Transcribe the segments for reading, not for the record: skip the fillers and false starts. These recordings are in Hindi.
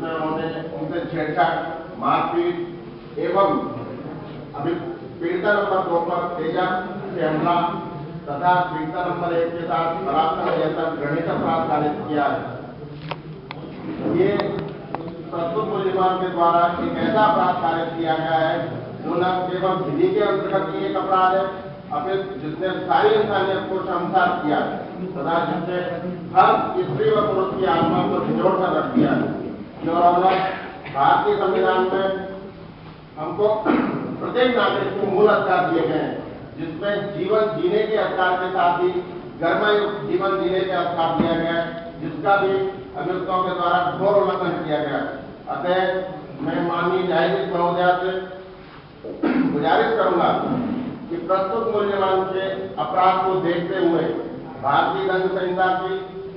जिसमें उन्होंने उनसे छेड़छाड़, मारपीट एवं अभी पीड़िता नंबर 2 पर तेजाब से हमला तथा पीड़िता नंबर 1 के साथ बलात्कार जैसा घृणित अपराध कारित किया है। ये प्रस्तुत मुलजिमान के द्वारा एक ऐसा अपराध कारित किया गया है जो न केवल विधि के अंतर्गत एक अपराध है, अपितु जिसने सारी इंसानियत को शर्मसार किया है तथा जिसने हर स्त्री व पुरुष की आत्मा को झिझोड़ कर रख दिया है। और भारतीय संविधान में हमको प्रत्येक नागरिक को मूल अधिकार दिए गए हैं, जिसमें जीवन जीने के अधिकार के साथ ही गर्मयुक्त जीवन जीने के अधिकार दिया गया है, जिसका भी अभियुक्तों के द्वारा घोर उल्लंघन किया गया। अतः मैं माननीय न्यायाधीश महोदया से गुजारिश करूंगा कि प्रस्तुत मुलजिमान के अपराध को देखते हुए भारतीय दंड संहिता की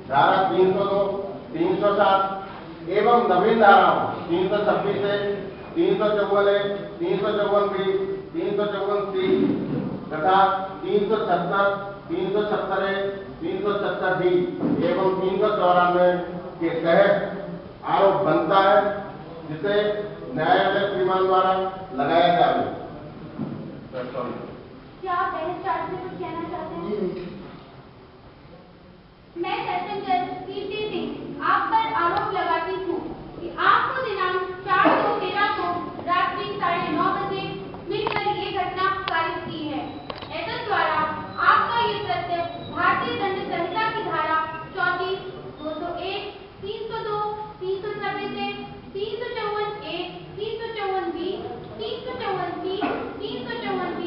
धारा 302, 307 एवं नवीन धाराओं 326 से 354A, 354B, 354C तथा 370, 370A, 370D एवं 394 के तहत आरोप बनता है, जिसे न्यायालय श्रीमान द्वारा लगाया जाए। क्या आप बहस चार्ज में कुछ कहना चाहते हैं? मैं सेशन जज कीर्ति सिंह आप पर आरोप लगाती हूँ कि आपको दिनांक 4/2/13 को रात्रि 9:30 बजे मिलकर ये घटना कारित की है। एतद द्वारा आपका ये कृत्य भारतीय दंड संहिता की धारा 34, 201, 302, 326A, 354A, 354B, 354C, 354D,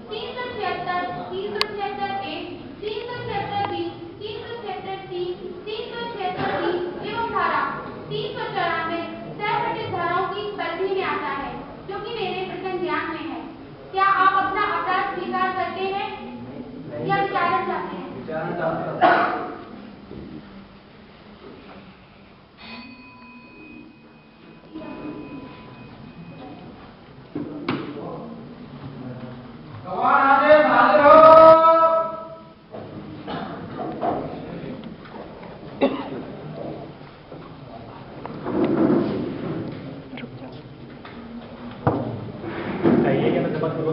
376, 376A, 376B, 376C, 376D एवं धारा 394 सहगठित धाराओं की परिधि में आता है, जो कि मेरे प्रथम ज्ञान में है। क्या आप अपना अपराध स्वीकार करते हैं या विचारण चाहते हैं? विचारण चाहते हैं।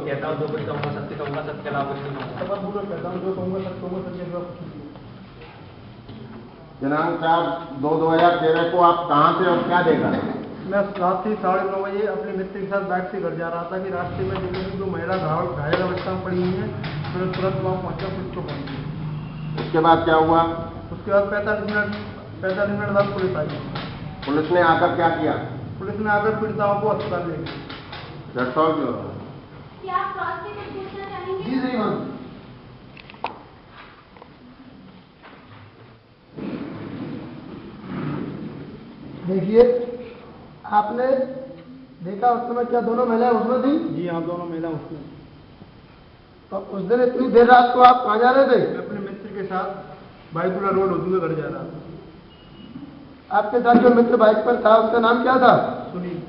कहता हूँ जो कुछ कहूँगा सत्य कहूँगा, सत्य के अलावा कुछ नहीं कहूँगा। कहता हूँ जो कहूँगा सत्य कहूँगा, सत्य के अलावा कुछ नहीं। दिनांक 4/2/2013 को आप कहाँ से और क्या देखा? मैं रात्रि 9:30 बजे अपने मित्र के साथ बाइक से घर जा रहा था कि रास्ते में देखने जो महिला घायल अवस्था में पड़ी हुई है, मैंने तुरंत वहाँ पहुँचा, पुलिस को फोन किया। उसके बाद क्या हुआ? उसके बाद 45 मिनट बाद पुलिस आई। पुलिस ने आकर क्या किया? पुलिस ने आकर पीड़िताओं को अस्पताल ले गया। क्या आप क्रॉस से कुछ पूछना चाहेंगे? जी श्रीमान। देखिए, आपने देखा उस समय क्या दोनों महिलाएं उसमें थी? जी हाँ, दोनों महिलाएं उसमें। तो उस दिन इतनी देर रात को आप कहाँ जा रहे थे? मैं अपने मित्र के साथ बाईपुरा रोड होते हुए घर जा रहा था। आपके साथ जो मित्र बाइक पर था उसका नाम क्या था? सुनील।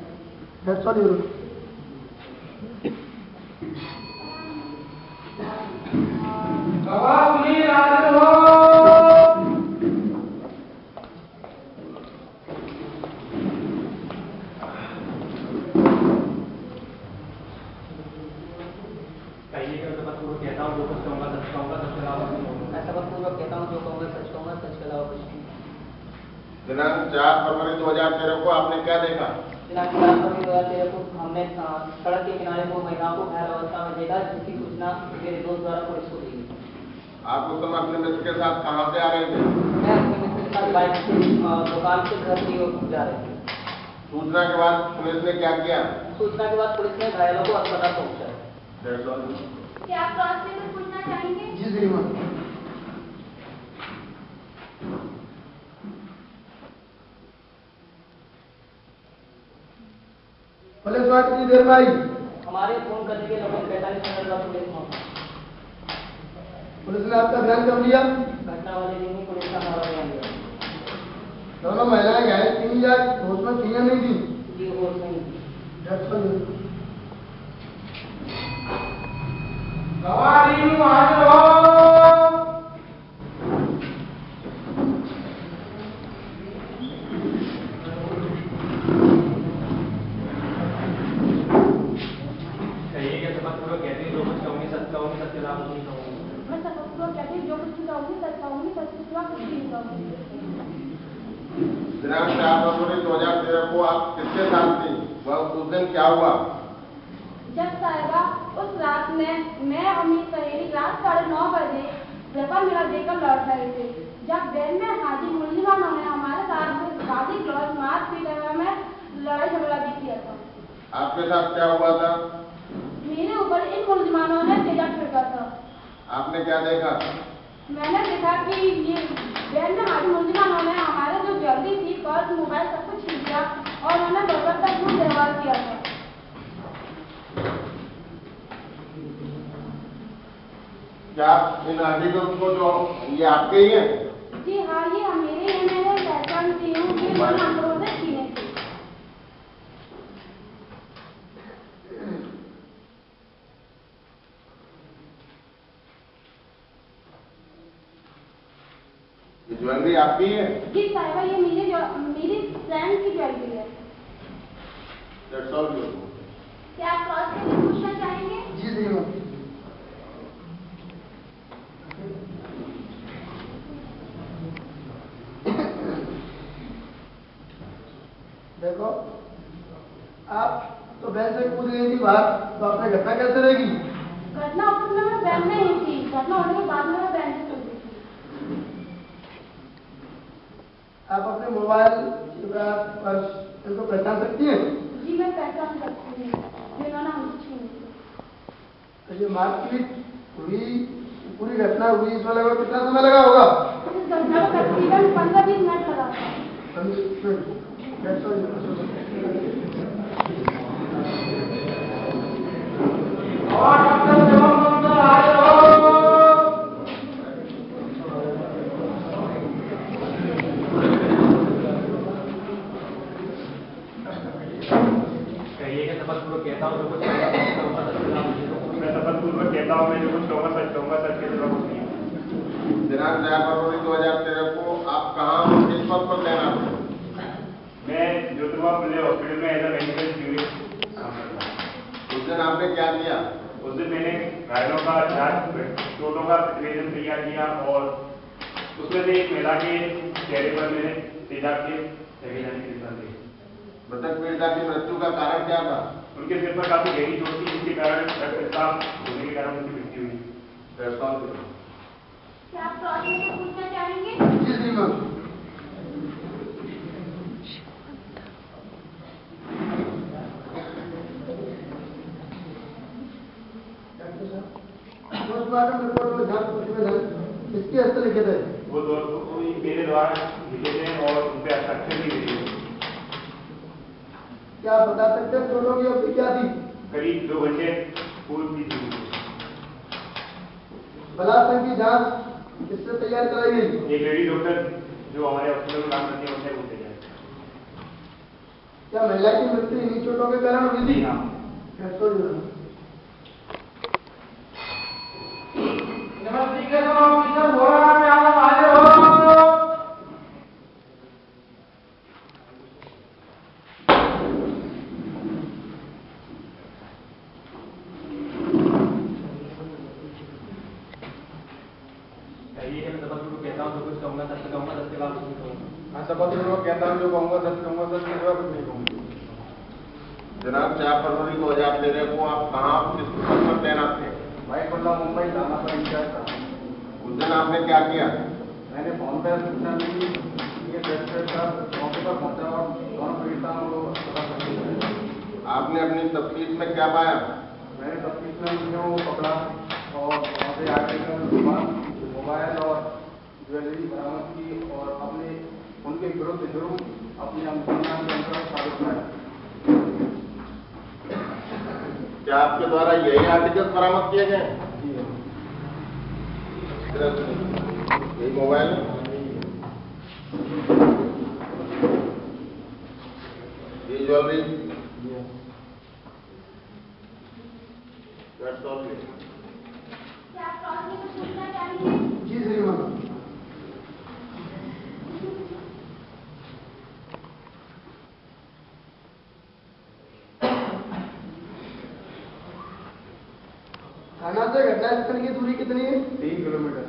दिनांक 4 फरवरी 2013 को आपने क्या देखा? दिनांक 4 फरवरी 2013 को हमने सड़क के किनारे को महिलाओं को घायल अवस्था में देखा, जिसकी सूचना मेरे दोस्त द्वारा पुलिस को दी गई। आप उस समय अपने मित्र के साथ कहाँ से आ रहे थे? मैं अपने मित्र के साथ बाइक से दुकान से घर की ओर जा रहे थे। सूचना के बाद पुलिस ने क्या किया? सूचना के बाद पुलिस ने घायलों को अस्पताल पहुंचाया। क्या आप क्रॉस से कुछ पूछना चाहेंगे? जी श्रीमान। पुलिस वाले कितनी देर में आई? हमारे फोन करने के लगभग 45 मिनट बाद पुलिस पहुंची। पुलिस ने आपका ध्यान कब लिया? घटना वाले दिन ही पुलिस का हमारा ध्यान लिया। दोनों महिलाएं घायल थी या होश में थी या नहीं थी? जी होश नहीं थी। इसके सिवा कुछ भी नहीं कहूँगी। दिनांक 4 फरवरी 2013 को आप किसके साथ थी? वह उस दिन क्या हुआ? जब साहिबा उस रात में मैं और मेरी सहेली रात 9:30 बजे पेपर मेरा देकर लौट रहे थे, जब बैंक में हाजिर मुलजिमानों ने हमारे साथ गाली गलौज मारपीट में लड़ाई झगड़ा भी किया था। आपके साथ क्या हुआ था? मेरे ऊपर इन मुलजिमानों ने तेजाब छिड़का था। आपने क्या देखा? मैंने देखा कि ये बैंक में हाजिर मुलजिमानों ने हमारे जो ज्वेलरी थी, पर्स, मोबाइल सब कुछ छीन लिया और उन्होंने बबर तक खूब व्यवहार किया था। क्या इन आर्टिकल को जो ये आपके ही हैं? जी हाँ, ये मेरे हैं, मैंने पहचान की हूँ कि इन नंबरों से छीने थे। ये ज्वेलरी आपकी है? जी साहिबा, ये मेरी फ्रेंड की ज्वेलरी है। That's all you do. क्या आप क्रॉस करके पूछना चाहेंगे? जी श्रीमान। देखो, आप तो बैंक से कूद गई थी बाहर, तो आपने घटना कैसे रहेगी? घटना उस समय मैं बैंक में ही थी, घटना होने के बाद में मैं बैंक से कूद गई थी। आप अपने मोबाइल, पर्स इनको पहचान सकती हैं? जी मैं पहचान सकती हूँ, जिन्होंने हमसे छीनी थी। तो ये मारपीट हुई, पूरी घटना हुई, इसमें लगभग कितना समय लगा होगा? इस घटना को तकरीबन 15-20 मिनट लगा था। दिनांक 4 फरवरी 2013 को आप कहाँ किस पद पर तैनात थे? मैं ज्योतिबा फुले हॉस्पिटल में एज अ मेडिकल स्टूडेंट काम करता हूँ। उस दिन आपने क्या किया? उस दिन मैंने घायलों का चोटों का प्रतिवेदन तैयार किया और उसमें से एक महिला के चेहरे पर मैंने तेजाब के लगे जाने के निशान देखे। मृतक पीड़िता की मृत्यु का कारण क्या था? उनके सिर पर काफी गहरी चोट थी, जिसके कारण रक्तस्राव होने के कारण उनकी मृत्यु हुई। क्या आप क्रॉस करके पूछना चाहेंगे? जी श्रीमान। पोस्टमार्टम रिपोर्ट में जांच प्रतिवेदन किसके हस्ते लिखे थे? वो मेरे द्वारा लिखे थे और उन पर हस्ताक्षर भी मिले थे। क्या आप बता सकते हैं दोनों की अवधि क्या थी? करीब 2 घंटे पूर्व की थी। बलात्कार की जांच किससे तैयार कराई गई? एक लेडी डॉक्टर जो हमारे हॉस्पिटल में काम करती है उनसे बोलते जाए। क्या महिला की मृत्यु इन्हीं चोटों के कारण हुई थी? हाँ। दिनांक 4 फरवरी 2013 को आप कहाँ किस पद पर तैनात थे? मुंबई थाना पर इंचार्ज था। उस दिन आपने क्या किया? मैंने फोन पर सूचना दी, ये मौके पर पहुंचा और दोनों पीड़िताओं को पता कर दिया। आपने अपनी तफ्तीश में क्या पाया? मैंने तफ्तीश में जो पकड़ा और वहाँ से आर्टिकल, मोबाइल और ज्वेलरी बरामद की और अपने उनके विरुद्ध जुर्म अपने अनुसंधान के अंतर्गत साबित किया। क्या आपके द्वारा यही आर्टिकल बरामद किए गए? यही मोबाइल, ये ज्वेलरी, that's all. क्या आप क्रॉस करके पूछना चाहेंगे? जी श्रीमान। थाना से घटनास्थल की दूरी कितनी है? 3 किलोमीटर।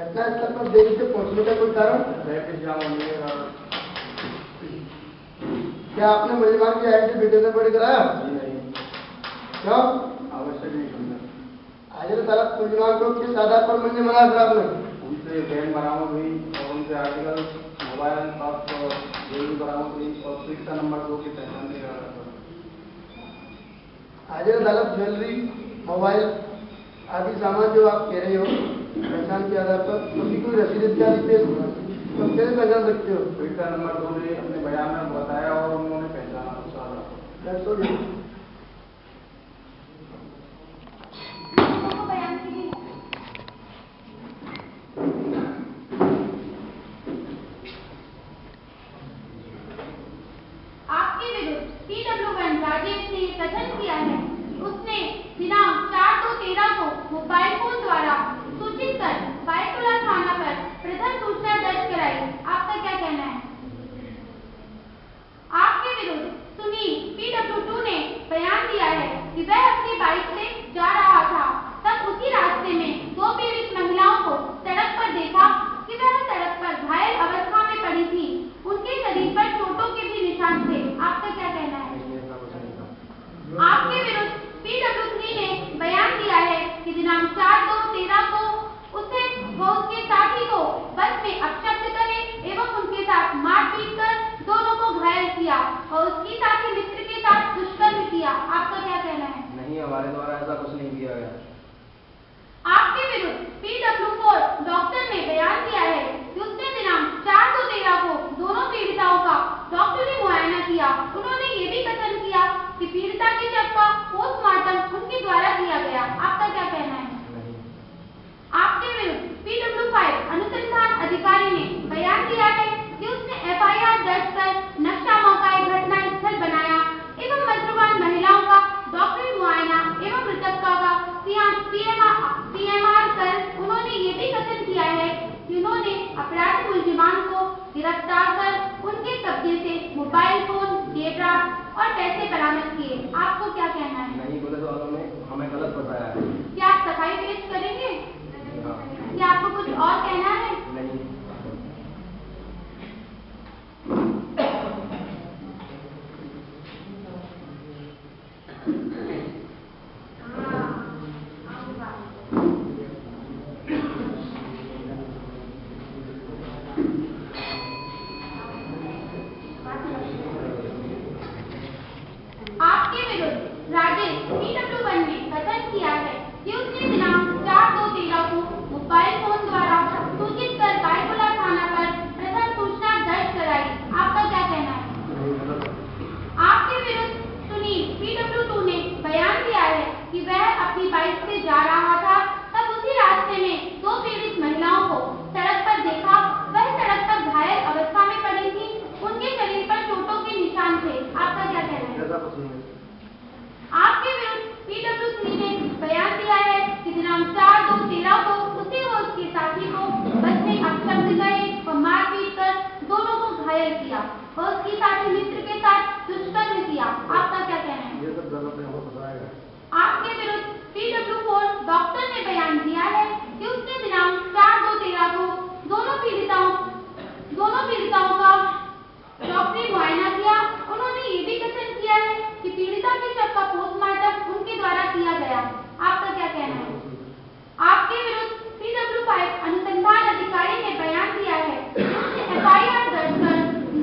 घटनास्थल पर देरी से पहुंचने का कोई कारण? ट्रैफिक जाम होने के कारण। क्या आपने मुलजिमान की आईडेंटिटी वीडियो रिकॉर्ड कराया? जी नहीं, क्यों? आवश्यक नहीं समझा। हाजिर तलब मुलजिमान को किस आधार पर मुझे मना फिर आपने? उनसे बैन बरामद हुई और उनसे आर्टिकल, मोबाइल और ज्वेलरी बरामद हुई और पीड़िता नंबर 2 की पहचान नहीं कर रहा था। हाजिर तलब ज्वेलरी, मोबाइल आदि सामान जो आप कह रहे हो पहचान के आधार पर, उसकी कोई रसीद इत्यादि पेश तो कैसे पहचान सकते हो? पीड़िता नंबर 2 ने अपने बयान में बताया और उन्होंने पहचाना उस आधार पर। That's all. को बयान कीजिए। आपके विरुद्ध PW1 राजेश ने कथन किया है कि उसने दिनांक 4/2/13 को मोबाइल फोन द्वारा सूचित कर बायकुला थाना पर प्रथम सूचना दर्ज कराई। आपका क्या कहना है? आपके विरुद्ध सुनील PW2 ने बयान दिया है कि वह अपनी बाइक से जा रहा था, तब उसी रास्ते में दो पीड़ित महिलाओं को सड़क पर देखा कि वह सड़क पर घायल अवस्था में पड़ी थी। उनके शरीर पर चोटों के भी निशान थे। आपका क्या कहना है? आपके विरुद्ध PW3 ने बयान दिया है कि दिनांक 4/2/13 को उसे व उसके साथी को बस में अपशब्द करे एवं उनके साथ मारपीट कर दोनों को घायल किया और उसकी साथी मित्र के साथ दुष्कर्म किया। आपका क्या कहना है? नहीं, हमारे द्वारा ऐसा कुछ नहीं किया गया। आपके विरुद्ध PW4 डॉक्टर ने बयान दिया है कि उसने दिनांक 4/2/13 को दोनों पीड़िताओं का डॉक्टरी मुआयना किया। उन्होंने ये भी कथन किया कि पीड़िता के शव का पोस्टमार्टम उनके द्वारा किया गया। आपका क्या कहना है? आपके विरुद्ध PW5 अनुसंधान अधिकारी ने बयान दिया है कि उसने FIR दर्ज कर नक्शा मौका घटना स्थल बनाया एवं मजरूबान महिलाओं का डॉक्टरी मुआयना एवं मृतका का PMR कर उन्होंने ये भी कथन किया है कि उन्होंने अपराधी मुलजिमान को गिरफ्तार कर उनके कब्जे से मोबाइल फोन, जेवरात और पैसे बरामद किए। आपको क्या कहना है? नहीं, पुलिस वालों ने हमें गलत बताया है। क्या आप सफाई पेश करेंगे? क्या आपको कुछ और कहना है? नहीं। आपके विरुद्ध राजेश PW1 ने कथन किया है कि उसने दिनांक 4/2/13 को मोबाइल फोन द्वारा सूचित कर बायकुला थाना पर प्रथम सूचना दर्ज कराई। आपका क्या कहना है? आपके विरुद्ध सुनील PW2 ने बयान दिया है कि वह अपनी बाइक से जा रहा था, तब उसी रास्ते में दो पीड़ित महिलाओं को सड़क पर देखा। वह सड़क पर घायल अवस्था में पड़ी थी। उनके शरीर पर चोटों के निशान थे। आपका क्या कहना है? आपके विरुद्ध PW3 ने बयान दिया है कि दिनांक 4/2/13 को उसे व उसके साथी को बस में अपशब्द करे और मारपीट कर दोनों को घायल किया और उसकी साथी मित्र के साथ दुष्कर्म किया। आपका क्या कहना है? ये सब गलत है, वो बताएगा। आपके विरुद्ध PW4 डॉक्टर ने बयान दिया है कि उसने दिनांक 4/2/13 को दोनों पीड़िताओं का डॉक्टरी मुआयना किया। उन्होंने ये भी कथन किया है कि पीड़िता के शव का पोस्टमार्टम उनके द्वारा किया गया। आपका क्या कहना है? आपके विरुद्ध PW5 अनुसंधान अधिकारी ने बयान दिया है कि उसने FIR दर्ज कर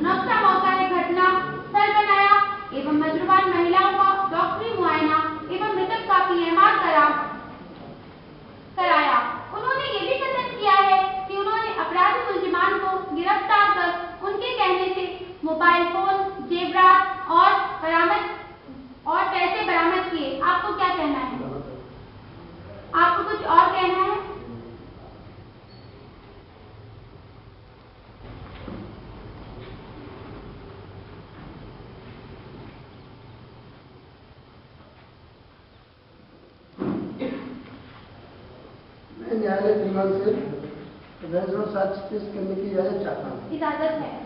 नक्शा मौका घटना स्थल बनाया एवं मजरूबान महिलाओं का डॉक्टरी मुआयना एवं मृतक का PMR कराया। उन्होंने ये भी कथन किया है कि उन्होंने अपराधी मुलजिमान को गिरफ्तार कर उनके कहने से मोबाइल फोन, जेवरात और पैसे बरामद किए। आपको क्या कहना है? आपको कुछ और कहना है? मैं न्यायालय दिमाग से बहस और साक्ष्य पेश करने की इजाजत चाहता हूँ। इजाजत है।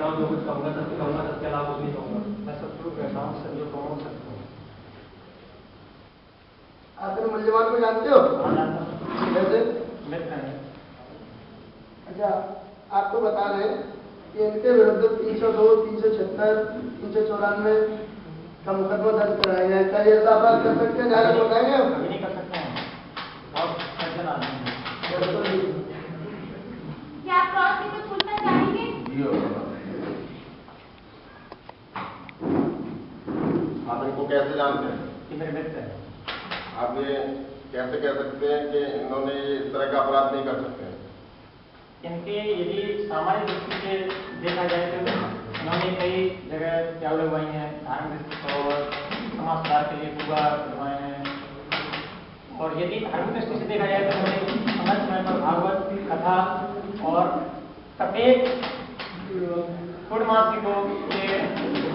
कहता हूँ जो कुछ कहूँगा सबके अलावा कुछ नहीं कहूँगा। मैं सबको कहता हूँ सब जो कहूँ सब कहूँ। आप इन मूल्यवान को जानते हो? हाँ जानता हूँ। कैसे? मित्र हैं। अच्छा, आपको बता दें कि इनके विरुद्ध 302, 376, 394 का मुकदमा दर्ज कराया गया है। क्या ये ऐसा अपराध कर सकते हैं? न्यायालय को बताएंगे हम? कभी नहीं कर सकते हैं। बहुत सज्जन आदमी हैं। क्या आप क्रॉस में कुछ पूछना चाहेंगे? आप इनको कैसे जानते हैं? कि मेरे मित्र हैं। आप ये कैसे कह सकते हैं कि इन्होंने इस तरह का अपराध नहीं कर सकते हैं? इनके यदि सामान्य दृष्टि से देखा जाए तो उन्होंने कई जगह त्याग लगवाई हैं, धार्मिक और समाज सुधार के लिए पूरा करवाए हैं। और यदि धार्मिक दृष्टि से देखा जाए तो उन्होंने समय समय पर भागवत कथा और प्रत्येक पूर्णमासी को ये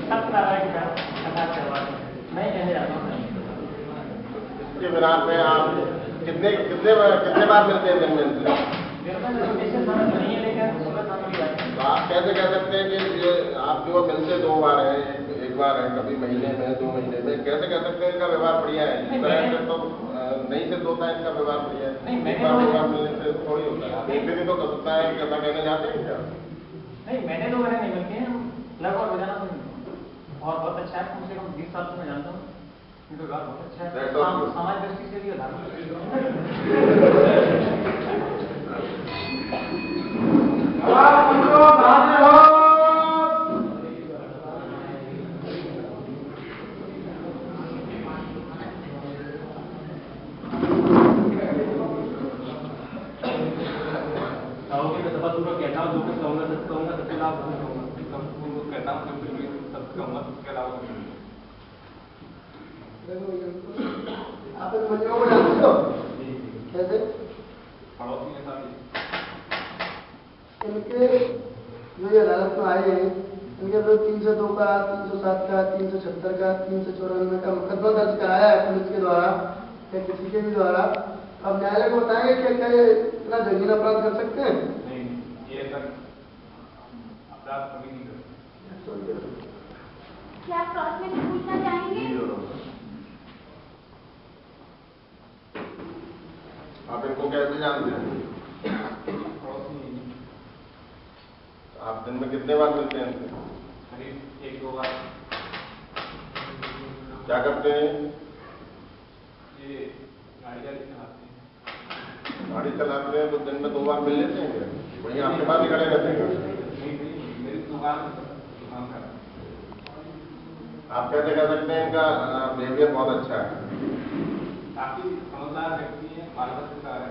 सत्यनारायण का कथा करवाते हैं। मैं कहने जाता हूँ नहीं। इसके बिना पे आप कितने बार मिलते हैं दिन में इनसे? ऐसे समय तो नहीं है लेकिन सुबह शाम की बात है। तो आप कैसे कह सकते हैं कि ये आप जो मिलते 2 बार हैं, एक बार है, कभी महीने में 2 महीने में, कैसे कह सकते हैं इनका व्यवहार बढ़िया है? इस तरह से तो नहीं सिद्ध होता है इनका व्यवहार बढ़िया है। नहीं, मैंने एक बार तो- 2 बार मिलने से थोड़ी होता है। आप एक दिन ही तो कर सकता है कि ऐसा कहने जाते हैं क्या? नहीं, मैंने तो नहीं मिलते हैं। लगभग रोजाना तो और बहुत अच्छा है। कम से कम 20 साल से मैं जानता हूँ। इनका व्यवहार बहुत अच्छा है। समाज दृष्टि से भी और धार्मिक दृष्टि से कहता हूँ जो कुछ कहूँगा सब कहूँगा सबके अलावा कुछ नहीं कहूँगा। सबको कहता हूँ जो कुछ भी सब कहूँगा सबके अलावा कुछ नहीं। आप इन मूल्यों को जानते हो? कैसे? पड़ोसी के साथ इनके जो ये अदालत में आए हैं, इनके विरुद्ध 302 का, 307 का, 376 का, 394 का मुकदमा दर्ज कराया है पुलिस के द्वारा या किसी के भी द्वारा। अब न्यायालय को बताएंगे कि क्या ये इतना जघन्य अपराध कर सकते हैं? नहीं, ये सर अपराध कभी नहीं करते। क्या आप क्रॉस में कुछ पूछना चाहेंगे? आप इनको कैसे जानते हैं? आप दिन में कितने बार मिलते हैं इनसे? करीब 1-2 बार। क्या करते हैं? ये गाड़ी चलाते हैं। गाड़ी चलाते हैं तो दिन में 2 बार मिल लेते हैं क्या? वहीं आपके पास ही खड़े रहते हैं? मेरी दुकान का। आप कैसे कह सकते हैं इनका बिहेवियर बहुत अच्छा है? काफी समझदार व्यक्ति है, मार्गदर्शन का है।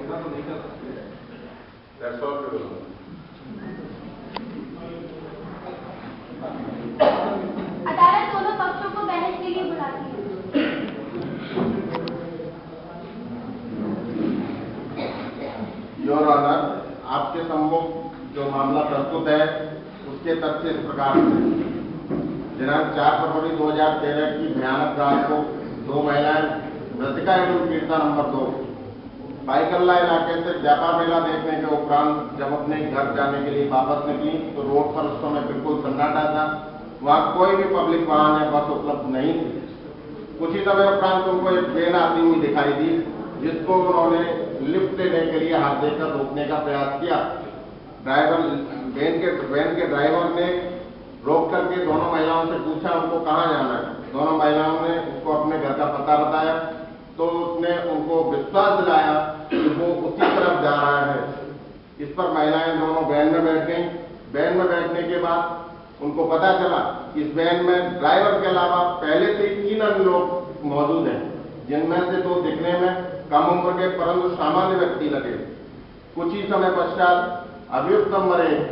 ऐसा तो नहीं कर सकते। That's all true. अदालत दोनों पक्षों को बहस के लिए बुलाती है। योर ऑनर, आपके सम्मुख जो मामला प्रस्तुत है उसके तथ्य इस प्रकार से। दिनांक 4 फरवरी 2013 की भयानक रात को 2 महिलाएं मृतिका एवं पीड़िता नंबर 2 पाईकल्ला इलाके से व्यापार मेला देखने के उपरांत जब अपने घर जाने के लिए वापस निकली तो रोड पर उस समय बिल्कुल सन्नाटा था। वहां कोई भी पब्लिक वाहन या बस उपलब्ध नहीं थी। कुछ ही समय उपरांत उनको एक ट्रेन आती हुई दिखाई दी, जिसको उन्होंने लिफ्ट लेने के लिए हाथ देकर रोकने का प्रयास किया। वैन के ड्राइवर ने रोक करके दोनों महिलाओं से पूछा उनको कहाँ जाना है। दोनों महिलाओं ने उसको अपने घर का पता बताया तो उसने उनको विश्वास दिलाया कि वो उसी तरफ जा रहा है। इस पर महिलाएं दोनों वैन में बैठ गईं। वैन में बैठने के बाद उनको पता चला कि इस वैन में ड्राइवर के अलावा पहले से 3 अन्य लोग मौजूद हैं, जिनमें से 2 दिखने में कम उम्र के परंतु सामान्य व्यक्ति लगे। कुछ ही समय पश्चात अभियुक्त नंबर 1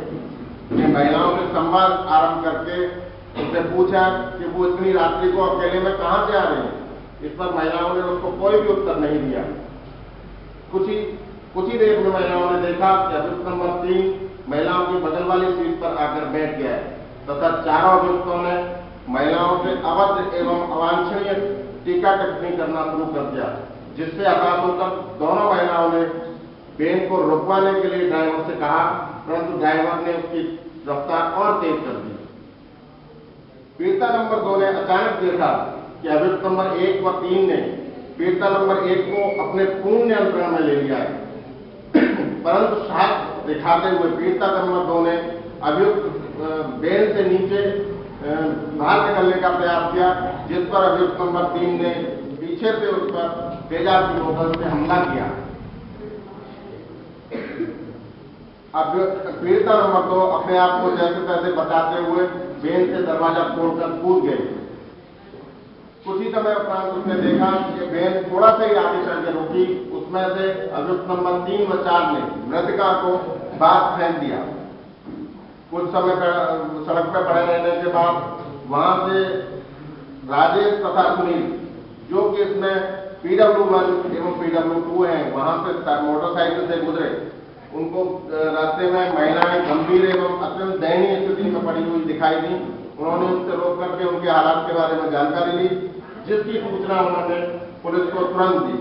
ने महिलाओं से संवाद आरंभ करके उनसे पूछा कि वो इतनी रात्रि को अकेले में कहां से आ रहे हैं। इस पर महिलाओं ने उसको कोई भी उत्तर नहीं दिया। कुछ ही देर में महिलाओं ने देखा कि अभियुक्त नंबर 3 महिलाओं की बगल वाली सीट पर आकर बैठ गया तथा चारों अभियुक्तों ने महिलाओं से अभद्र एवं अवांछनीय टीका टिप्पणी करना शुरू कर दिया, जिससे हताश होकर दोनों महिलाओं ने वैन को रुकवाने के लिए ड्राइवर से कहा, परंतु ड्राइवर ने उसकी रफ्तार और तेज कर दी। पीड़िता नंबर 2 ने अचानक देखा कि अभियुक्त नंबर 1 व 3 ने पीड़िता नंबर 1 को अपने पूर्ण नियंत्रण में ले लिया है, परंतु साहस दिखाते हुए पीड़िता नंबर 2 ने अभियुक्त वैन से नीचे बाहर निकलने का प्रयास किया, जिस पर अभियुक्त नंबर 3 ने पीछे से उस पर तेजाब की बोतल से हमला किया। अब पीड़िता नंबर 2 अपने आप को जैसे तैसे बचाते हुए वैन से दरवाजा तोड़कर कूद गई। कुछ ही समय उपरांत उसने देखा कि वैन थोड़ा सा ही आगे चल के रुकी। उसमें से अभियुक्त नंबर 3 व 4 ने मृतका को बाहर फेंक दिया। कुछ समय सड़क पर पड़े रहने के बाद वहां से राजेश तथा सुनील, जो कि इसमें PW1 एवं PW2 हैं, वहां से मोटरसाइकिल से गुजरे। उनको रास्ते में महिलाएं गंभीर एवं अत्यंत दयनीय स्थिति में पड़ी हुई दिखाई दी। उन्होंने उनसे रोक करके उनके हालात के बारे में जानकारी ली, जिसकी सूचना उन्होंने पुलिस को तुरंत दी।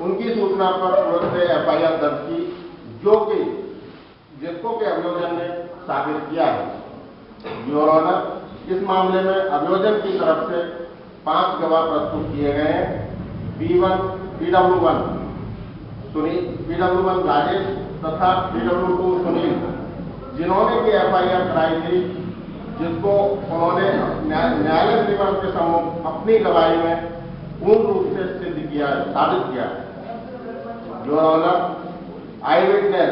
उनकी सूचना पर पुलिस ने FIR दर्ज की, जो कि जिसको के अभियोजन ने साबित किया है। योर ऑनर, इस मामले में अभियोजन की तरफ से 5 गवाह प्रस्तुत किए गए हैं। PW1 सुनील, PW1 राजेश तथा PW2 सुनील, जिन्होंने की FIR कराई थी, जिसको उन्होंने न्यायालय ट्रिब्यूनल के सम्मुख अपनी गवाही में पूर्ण रूप से सिद्ध किया, साबित किया। Your honour, eye witness,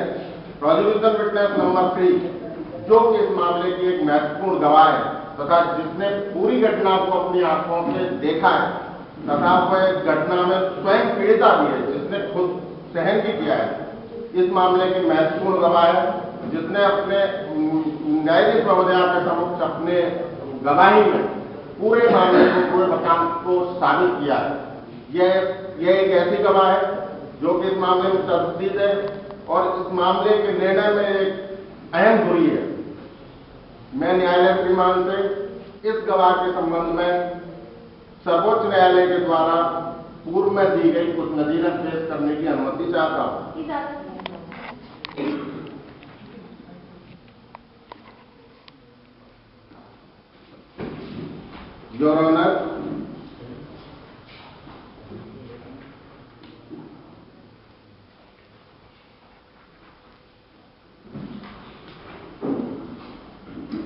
prosecution witness number 3, जो कि इस मामले की एक महत्वपूर्ण गवाह है तथा जिसने पूरी घटना को अपनी आंखों से देखा है तथा वह घटना में स्वयं पीड़िता भी है, जिसने खुद सहन भी किया है, इस मामले की महत्वपूर्ण गवाह है, जिसने अपने न्यायाधीश महोदया के समक्ष अपने गवाही में पूरे मामले को, पूरे मकान को साबित किया है। यह एक ऐसी गवाह है जो कि इस मामले में चर्चित है और इस मामले के निर्णय में एक अहम धुरी है। मैं न्यायालय श्रीमान से इस गवाह के संबंध में सर्वोच्च न्यायालय के द्वारा पूर्व में दी गई कुछ नजीरत पेश करने की अनुमति चाहता हूँ। योर ऑनर,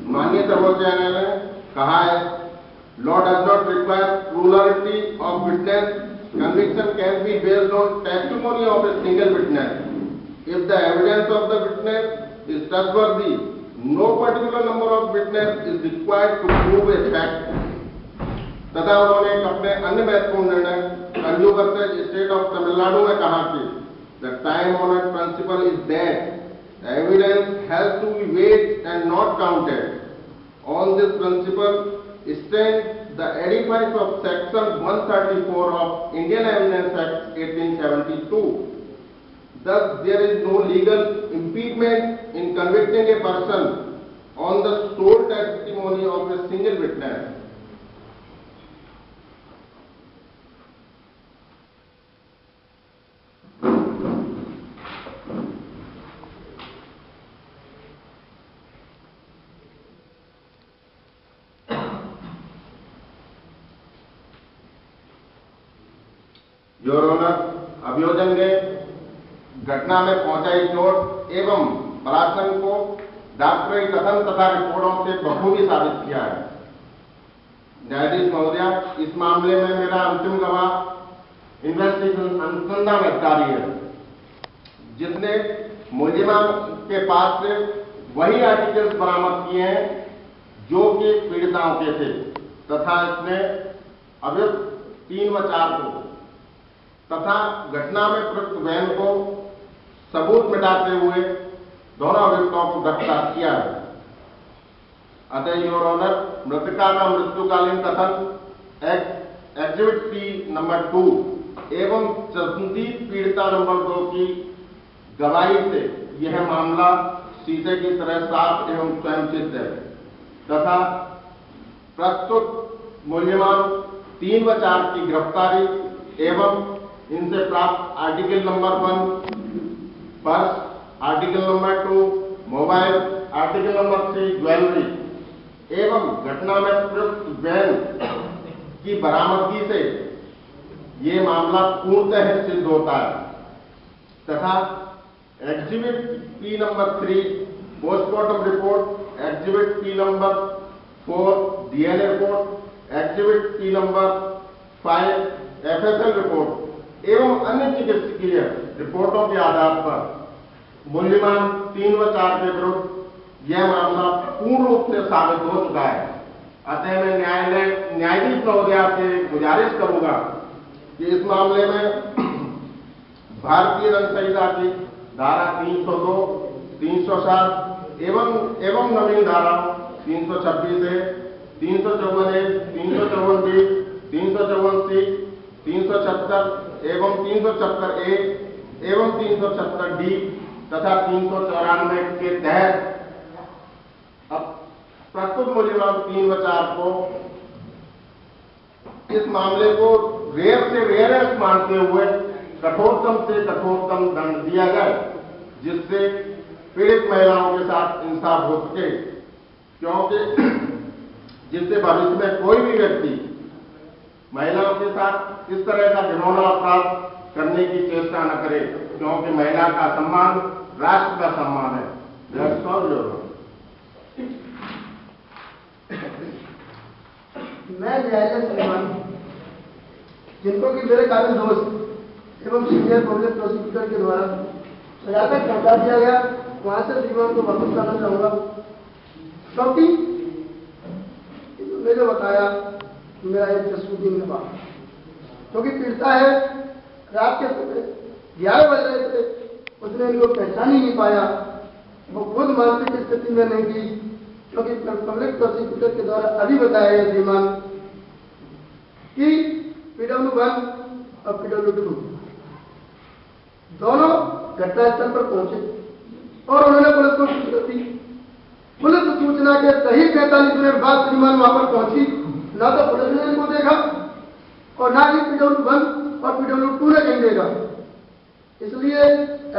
माननीय सर्वोच्च न्यायालय ने कहा है, law does not require plurality of witness, conviction can be based on testimony of a single witness. If the evidence of the witness is trustworthy, no particular number of witnesses is required to prove a fact. तथा उन्होंने अपने अन्य महत्वपूर्ण निर्णय कंज्यू वर्सेस स्टेट ऑफ तमिलनाडु में कहा कि the time honored principle is that evidence has to be weighed and not counted. On this principle stands the edifice of section 134 of Indian Evidence Act 1872. Thus, there is no legal impediment in convicting a person on the sole testimony of a single witness. Your honour, अभियोजन ने घटना में पहुंचाई चोट एवं बलात्संग को डॉक्टरी कथन तथा रिपोर्टों से बखूबी साबित किया है। न्यायाधीश महोदया, इस मामले में मेरा अंतिम गवाह इन्वेस्टिगेशन अनुसंधान अधिकारी है, जिसने मुलजिमा के पास से वही आर्टिकल्स बरामद किए हैं जो कि पीड़िताओं के थे तथा इसने अभियुक्त 3 व 4 को तथा घटना में प्रयुक्त वैन को सबूत मिटाते हुए दोनों अभियुक्तों को गिरफ्तार किया है। अतः योर ऑनर, मृतका का मृत्युकालीन कथन एग्जिबिट P नंबर 2 एवं संदिग्ध पीड़िता नंबर 2 की गवाही से यह मामला शीशे की तरह साफ एवं स्वयं सिद्ध है तथा प्रस्तुत मुलजिमान 3 व 4 की गिरफ्तारी एवं इनसे प्राप्त article number 1 purse, article number 2 mobile, article number 3 jewellery एवं घटना में प्रयुक्त वैन की बरामदगी से ये मामला पूर्णतः सिद्ध होता है तथा exhibit P number 3 postmortem report, exhibit P number 4 DNA report, exhibit P number 5 FSL report एवं अन्य चिकित्सकीय रिपोर्टों के आधार पर मूल्यवान 3 व 4 के विरुद्ध यह मामला पूर्ण रूप से साबित हो चुका है। अतः मैं न्यायाधीश महोदया से गुजारिश करूंगा कि इस मामले में भारतीय दंड संहिता की धारा 302, 307 एवं नवीन धारा 326 है, 354 ए, 354 बी, 354 सी, 376 एवं 376 ए एवं 376 डी तथा 394 के तहत अब प्रस्तुत मूल्यवान 3 व 4 को इस मामले को रेयर से रेयरेस्ट मानते हुए कठोरतम से कठोरतम दंड दिया जाए, जिससे पीड़ित महिलाओं के साथ इंसाफ हो सके, क्योंकि जिससे भविष्य में कोई भी व्यक्ति महिलाओं के साथ इस तरह का घिनौना अपराध करने की चेष्टा न करे, क्योंकि महिला का सम्मान राष्ट्र का सम्मान है। That's all, Your Honor. मैं न्यायालय श्रीमान जिनको कि मेरे काबिल दोस्त एवं सीनियर पब्लिक प्रोसिक्यूटर के द्वारा सजा तक पहुंचा दिया गया, वहां से श्रीमान को वापस लाना चाहूंगा, क्योंकि मैंने बताया मेरा एक जसूदी में बात, क्योंकि पीड़िता है रात के समय 11 बज रहे थे, उसने इनको पहचान ही नहीं पाया, वो खुद मानसिक स्थिति में नहीं थी, क्योंकि पब्लिक प्रोसिक्यूटर के द्वारा अभी बताया गया श्रीमान कि PW1 और PW2 दोनों घटनास्थल पर पहुंचे और उन्होंने पुलिस को सूचना दी। पुलिस सूचना के सही 45 मिनट बाद श्रीमान वहां पर पहुंची, ना तो पुलिस ने इनको देखा और ना ही PW1 और PW2 ने कहीं देखा। इसलिए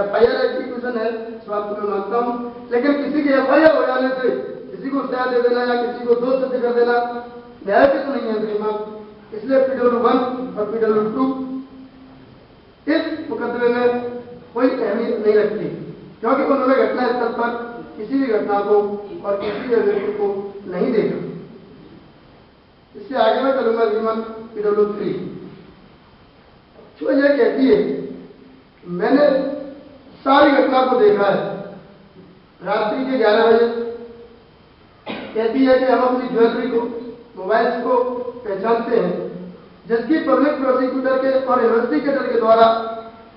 FIR एग्जीक्यूशन है, स्वास्थ्य में मानता हूं, लेकिन किसी की FIR हो जाने से किसी को सजा दे देना या किसी को दोष सिद्ध कर देना न्याय तो नहीं है श्रीमान। इसलिए PW1 और PW2 इस मुकदमे में कोई अहमियत नहीं रखती, क्योंकि उन्होंने घटनास्थल पर किसी भी घटना को और किसी भी व्यक्ति को नहीं देखा। इससे आगे मैं चलूंगा श्रीमान PW3 जो यह कहती है मैंने सारी घटना को देखा है, रात्रि के 11 बजे कहती है कि हम अपनी ज्वेलरी को मोबाइल को पहचानते हैं, जिसकी पब्लिक प्रोसिक्यूटर के और इन्वेस्टिगेटर के द्वारा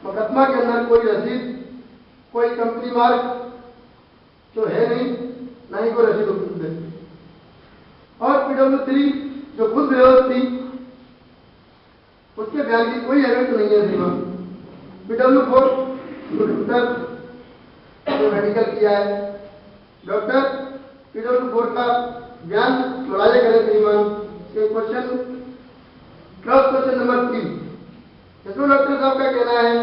मुकदमा के अंदर कोई रसीद, कोई कंपनी मार्क जो है नहीं, ना ही कोई रसीद उपलब्ध है। और PW3 जो खुद बेहोश थी उसके बयान की कोई एविडेंस नहीं है श्रीमान। PW4 डॉक्टर जो मेडिकल किया है, डॉक्टर PW4 का बयान मुलाजे करें श्रीमान। क्रॉस क्वेश्चन नंबर 3, इसमें डॉक्टर साहब का कहना है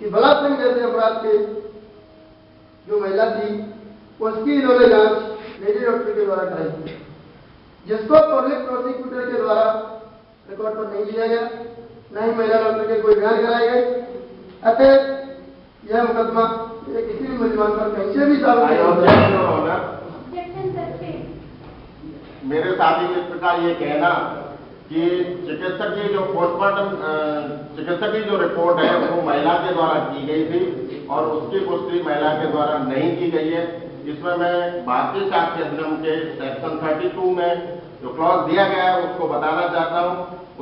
कि बलात्कार जैसे अपराध के जो महिला थी उसकी इन्होंने जांच लेडी डॉक्टर के द्वारा कराई, जिसको पब्लिक प्रोसिक्यूटर के द्वारा रिकॉर्ड पर नहीं लिया गया, न ही महिला डॉक्टर के कोई बयान कराए गए। अतः यह मुकदमा किसी भी मुलजमान पर कहीं से भी साबित मेरे साथी मित्र का ये कहना कि चिकित्सकीय जो पोस्टमार्टम चिकित्सकीय जो रिपोर्ट है वो महिला के द्वारा की गई थी और उसकी पुष्टि महिला के द्वारा नहीं की गई है। इसमें मैं भारतीय साक्ष्य अधिनियम के सेक्शन 32 में जो क्लॉज दिया गया है उसको बताना चाहता हूं।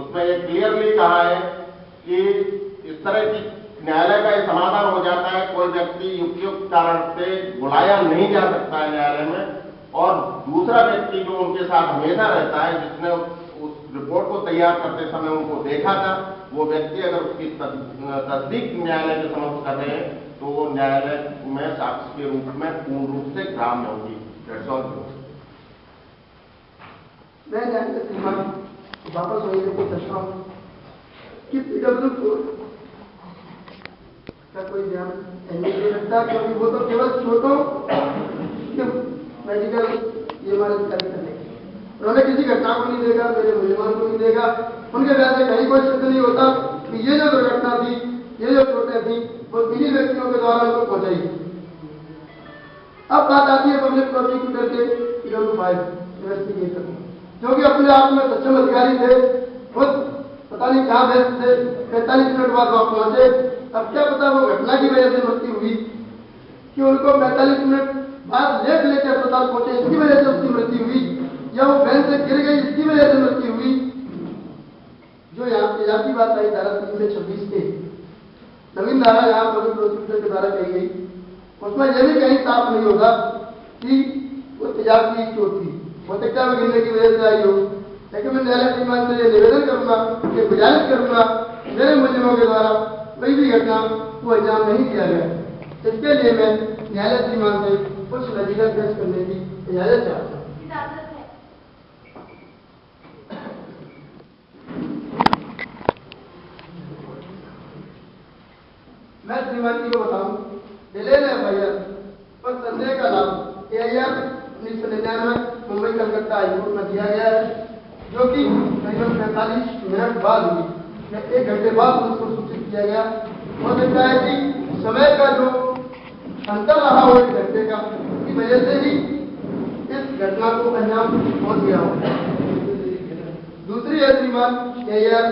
उसमें ये क्लियरली कहा है कि इस तरह की न्यायालय का ये समाधान हो जाता है, कोई व्यक्ति युक्त कारण से बुलाया नहीं जा सकता है न्यायालय में, और दूसरा व्यक्ति जो उनके साथ हमेशा रहता है, जिसने उस रिपोर्ट को तैयार करते समय उनको देखा था, वो व्यक्ति अगर उसकी तस्दीक न्यायालय के समक्ष कर रहे हैं तो वो न्यायालय में साक्ष्य के रूप में पूर्ण रूप से ग्राम्य होगी। मैं न्यायालय श्रीमान वापस वही को कहता हूँ कि PW4 का कोई ध्यान नहीं रखता, क्योंकि वो तो केवल छोटों मेडिकल ये हमारे अधिकारी करने उन्होंने किसी घटना को नहीं देखा, मेरे मुलजमान को नहीं देखा, उनके वजह से कहीं कोई सिद्ध नहीं होता कि ये जो दुर्घटना थी, ये जो चोटें थी, वो इन्हीं व्यक्तियों के द्वारा उनको पहुंचाई। अब बात आती है पब्लिक प्रोसिक्यूटर के इन्वेस्टिगेटर, जो कि अपने आप में सक्षम अधिकारी थे, खुद पता नहीं कहाँ व्यस्त थे, 45 मिनट बाद वहां पहुंचे। अब क्या पता वो घटना की वजह से मृत्यु हुई कि उनको 45 मिनट बाद लेके अस्पताल पहुंचे, इसकी वजह से उसकी मृत्यु हुई, या वो फैन से गिर गई इसकी वजह से मृत्यु हुई। जो यहाँ की बात आई धारा 326 के नवीन धारा यहाँ पब्लिक प्रोसिक्यूटर के द्वारा कही गई, उसमें यह भी कहीं साफ नहीं होगा कि वो तेजाब की चोट थी, वो तक्का में गिरने की वजह से आई हो। लेकिन मैं न्यायालय श्रीमान से ये निवेदन करूंगा, ये गुजारिश करूंगा, मेरे मुलजिमों के द्वारा कोई भी घटना को अंजाम नहीं दिया गया। इसके लिए मैं न्यायालय श्रीमान से कुछ लीगल केस करने की इजाजत चाहता हूँ। मैं श्रीमान जी को बताऊं, डिलेन एफआईआर पर संदेह का लाभ AIR 1999 मुंबई कलकत्ता हाईकोर्ट में दिया गया है, जो कि करीबन 45 मिनट बाद हुई या 1 घंटे बाद उसको सूचित किया गया। हो सकता है कि समय का जो अंतर रहा हो 1 घंटे का, उसकी वजह से ही इस घटना को अंजाम पहुंच गया हो। दूसरी है श्रीमान AIR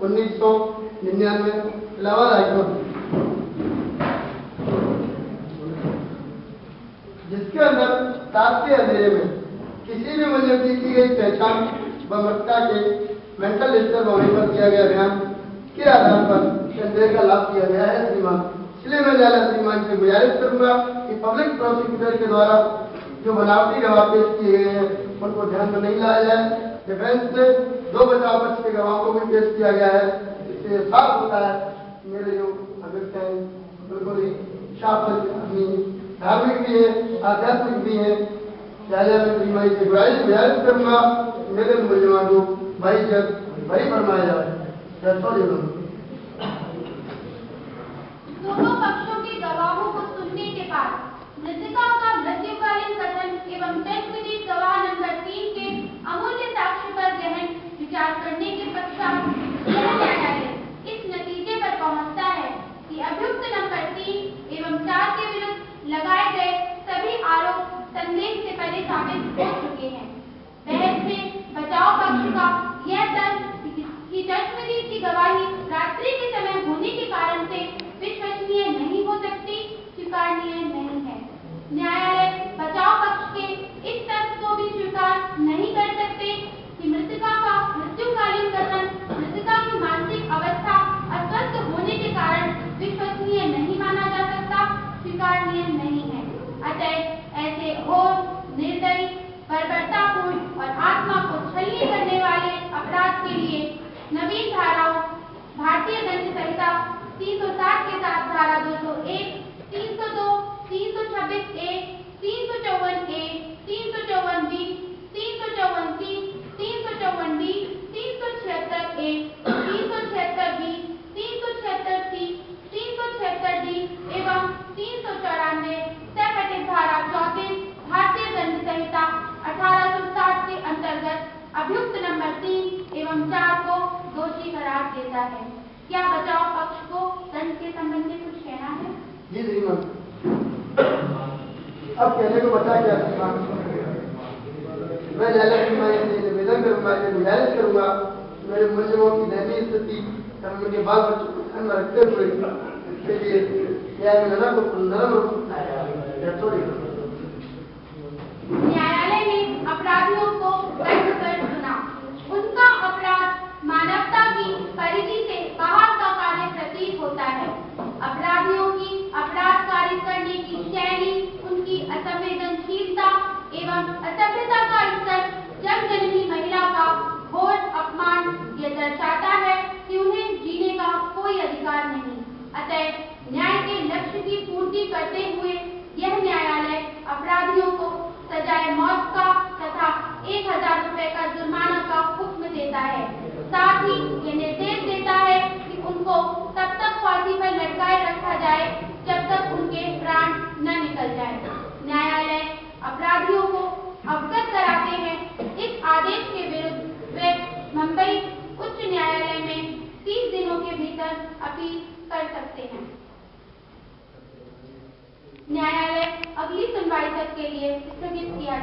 1999 इलाहाबाद हाईकोर्ट, जिसके अंदर रात के अंधेरे में किसी भी मुलजिम की गई पहचान व मृतका के मेंटल डिस्टर्ब होने पर किया गया बयान के आधार पर संदेह का लाभ दिया गया है श्रीमान। इसलिए मैं न्यायालय श्रीमान से गुजारिश करूंगा कि पब्लिक प्रोसिक्यूटर के द्वारा जो बनावटी गवाह पेश किए गए हैं उनको ध्यान में नहीं लाया जाए। डिफेंस से 2 बचाव पक्ष के गवाहों को भी पेश किया गया है। इससे साफ होता है मेरे जो अभियुक्त हैं बिल्कुल ही साफ आदमी, धार्मिक भी है, आध्यात्मिक भी है। न्यायालय में श्रीमान से गुजारिश करूंगा मेरे मुलजिमान को भाई फरमाया जाए। दोनों पक्षों के गवाहों को सुनने के बाद मृतका का मृत्युकालीन कथन एवं जन्मविधि गवाह नंबर 3 के अमूल्य साक्ष्य पर गहन विचार करने के पश्चात यह न्यायालय इस नतीजे पर पहुंचता है कि अभियुक्त नंबर 3 एवं 4 के विरुद्ध लगाए गए सभी आरोप संदेह से परे साबित हो चुके हैं। बहस में बचाव पक्ष का यह तर्क कि जन्मविधि की गवाही रात्रि के समय होने के कारण से विश्वसनीय नहीं हो सकती स्वीकारनीय नहीं है। न्यायालय बचाव पक्ष के इस तर्क को भी स्वीकार नहीं कर सकते कि मृतका का मृत्युकालीन कथन मृतका की मानसिक अवस्था अस्वस्थ होने के कारण विश्वसनीय नहीं माना जा सकता, स्वीकारनीय नहीं है। अतः ऐसे घोर, निर्दयी, बर्बरतापूर्ण और आत्मा को छलनी करने वाले अपराध के लिए नवीन धाराओं भारतीय दंड संहिता 360 के साथ धारा 201, 302, 326 ए, 354 ए, 354 बी, 354 सी, 354 डी, 376 ए, 376 बी, 376 सी, 376 डी एवं 394 सेपटिक धारा 34 भारतीय दंड संहिता 1860 के अंतर्गत अभियुक्त नंबर 3 एवं 4 को दोषी करार देता है। क्या बचाव पक्ष को दंड के संबंध में कुछ कहना है? जी श्रीमान, अब कहने को बचा क्या श्रीमान, मैं न्यायालय श्रीमान से निवेदन करूंगा, गुजारिश करूंगा मेरे मुलजिमों की दयनीय स्थिति एवं उनके बाल बच्चों को ध्यान में रखते हुए इसके लिए न्यायालय ने अपराधियों को दंड पर सुना। उनका अपराध मानवता की परिधि से बाहर का कार्य प्रतीत होता है। अपराधियों की अपराध कार्य करने की शैली, उनकी असंवेदनशीलता एवं असभ्यता का स्तर जन्मजननी महिला का घोर अपमान यह दर्शाता है कि उन्हें जीने का कोई अधिकार नहीं। अतः न्याय के लक्ष्य की पूर्ति करते हुए यह न्यायालय अपराधियों को सजाए मौत का तथा 1000 रुपए का जुर्माना का हुक्म देता है। साथ ही ये निर्देश देता है कि उनको तब तक फांसी पर लटकाए रखा जाए आवेदन अपील कर सकते हैं। न्यायालय अगली सुनवाई तक के लिए स्थगित किया